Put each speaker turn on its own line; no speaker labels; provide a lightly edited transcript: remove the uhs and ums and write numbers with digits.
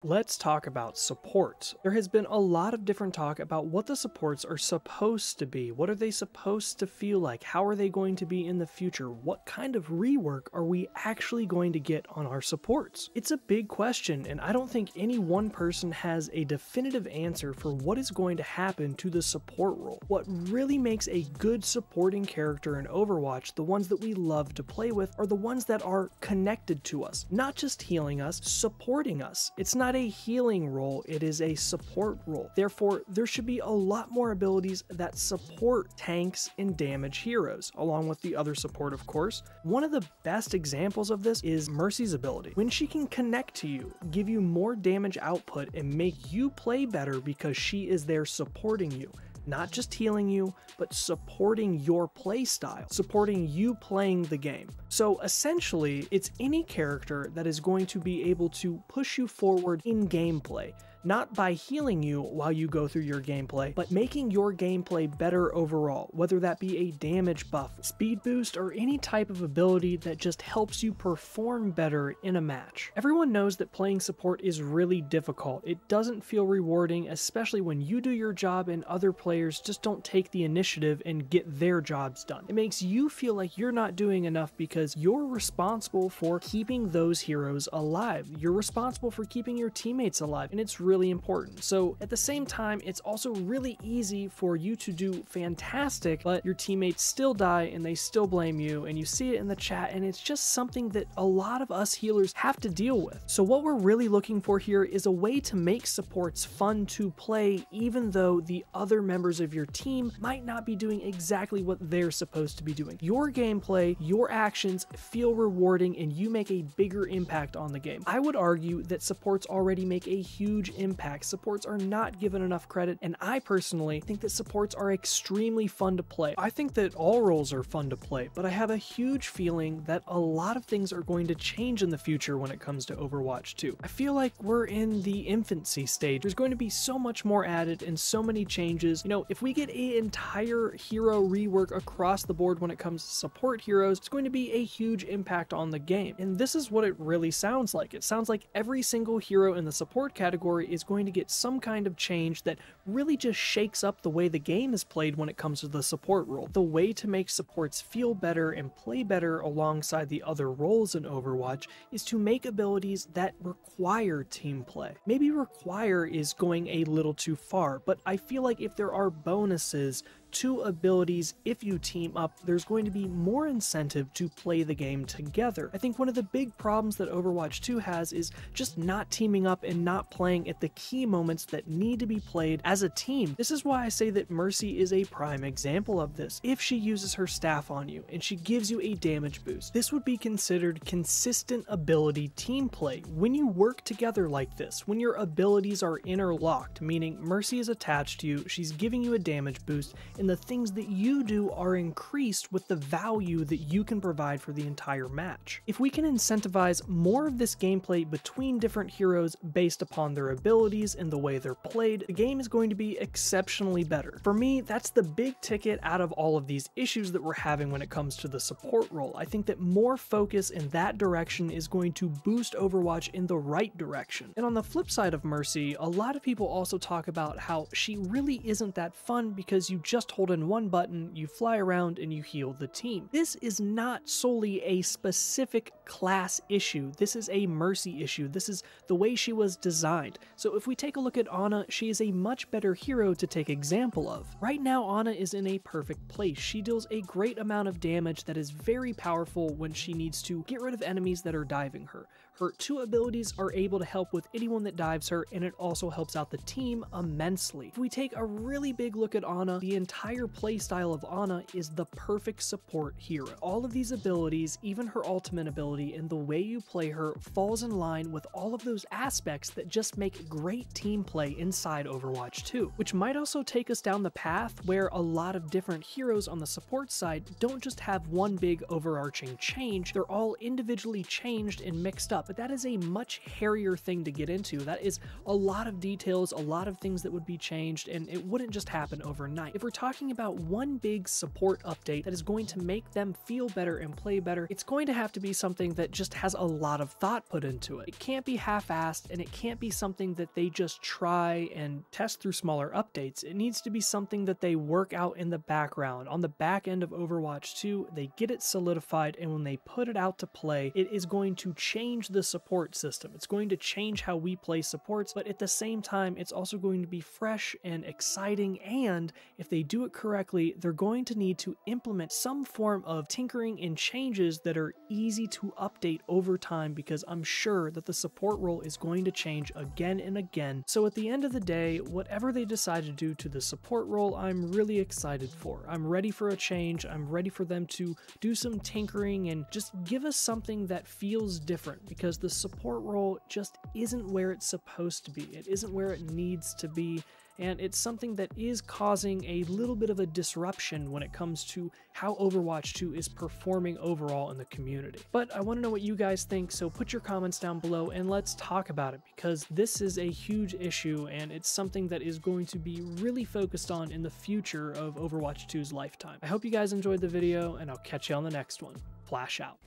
Let's talk about support. There has been a lot of different talk about what the supports are supposed to be. What are they supposed to feel like? How are they going to be in the future? What kind of rework are we actually going to get on our supports? It's a big question, and I don't think any one person has a definitive answer for what is going to happen to the support role. What really makes a good supporting character in Overwatch, the ones that we love to play with, are the ones that are connected to us, not just healing us, supporting us. It's not a healing role, it is a support role. Therefore, there should be a lot more abilities that support tanks and damage heroes, along with the other support, of course. One of the best examples of this is Mercy's ability. When she can connect to you, give you more damage output, and make you play better because she is there supporting you. Not just healing you, but supporting your playstyle, supporting you playing the game. So essentially, it's any character that is going to be able to push you forward in gameplay. Not by healing you while you go through your gameplay, but making your gameplay better overall, whether that be a damage buff, speed boost, or any type of ability that just helps you perform better in a match. Everyone knows that playing support is really difficult. It doesn't feel rewarding, especially when you do your job and other players just don't take the initiative and get their jobs done. It makes you feel like you're not doing enough because you're responsible for keeping those heroes alive. You're responsible for keeping your teammates alive, and it's really important. So at the same time, it's also really easy for you to do fantastic, but your teammates still die and they still blame you, and you see it in the chat, and it's just something that a lot of us healers have to deal with. So what we're really looking for here is a way to make supports fun to play, even though the other members of your team might not be doing exactly what they're supposed to be doing. Your gameplay, your actions feel rewarding, and you make a bigger impact on the game. I would argue that supports already make a huge impact. Supports are not given enough credit, and I personally think that supports are extremely fun to play. I think that all roles are fun to play, but I have a huge feeling that a lot of things are going to change in the future when it comes to Overwatch 2. I feel like we're in the infancy stage. There's going to be so much more added and so many changes. You know, if we get an entire hero rework across the board when it comes to support heroes, it's going to be a huge impact on the game. And this is what it really sounds like. It sounds like every single hero in the support category is going to get some kind of change that really just shakes up the way the game is played when it comes to the support role. The way to make supports feel better and play better alongside the other roles in Overwatch is to make abilities that require team play. Maybe require is going a little too far, but I feel like if there are bonuses to abilities, if you team up, there's going to be more incentive to play the game together. I think one of the big problems that Overwatch 2 has is just not teaming up and not playing at the key moments that need to be played as a team. This is why I say that Mercy is a prime example of this. If she uses her staff on you and she gives you a damage boost, this would be considered consistent ability team play. When you work together like this, when your abilities are interlocked, meaning Mercy is attached to you, she's giving you a damage boost, and the things that you do are increased with the value that you can provide for the entire match. If we can incentivize more of this gameplay between different heroes based upon their abilities and the way they're played, the game is going to be exceptionally better. For me, that's the big ticket out of all of these issues that we're having when it comes to the support role. I think that more focus in that direction is going to boost Overwatch in the right direction. And on the flip side of Mercy, a lot of people also talk about how she really isn't that fun because you just hold in one button, you fly around, and you heal the team. This is not solely a specific class issue. This is a Mercy issue. This is the way she was designed. So if we take a look at Ana, she is a much better hero to take example of. Right now, Ana is in a perfect place. She deals a great amount of damage that is very powerful when she needs to get rid of enemies that are diving her. Her two abilities are able to help with anyone that dives her, and it also helps out the team immensely. If we take a really big look at Ana, the entire playstyle of Ana is the perfect support hero. All of these abilities, even her ultimate ability and the way you play her, falls in line with all of those aspects that just make great team play inside Overwatch 2, which might also take us down the path where a lot of different heroes on the support side don't just have one big overarching change, they're all individually changed and mixed up. But that is a much hairier thing to get into. That is a lot of details, a lot of things that would be changed, and it wouldn't just happen overnight. If we're talking talking about one big support update that is going to make them feel better and play better, it's going to have to be something that just has a lot of thought put into it. It can't be half-assed, and it can't be something that they just try and test through smaller updates. It needs to be something that they work out in the background. On the back end of Overwatch 2, they get it solidified, and when they put it out to play, it is going to change the support system. It's going to change how we play supports, but at the same time, it's also going to be fresh and exciting, and if they do it correctly, they're going to need to implement some form of tinkering and changes that are easy to update over time, because I'm sure that the support role is going to change again and again. So at the end of the day, whatever they decide to do to the support role, I'm really excited for. I'm ready for a change. I'm ready for them to do some tinkering and just give us something that feels different, because the support role just isn't where it's supposed to be. It isn't where it needs to be, and it's something that is causing a little bit of a disruption when it comes to how Overwatch 2 is performing overall in the community. But I want to know what you guys think, so put your comments down below and let's talk about it, because this is a huge issue and it's something that is going to be really focused on in the future of Overwatch 2's lifetime. I hope you guys enjoyed the video, and I'll catch you on the next one. Flash out.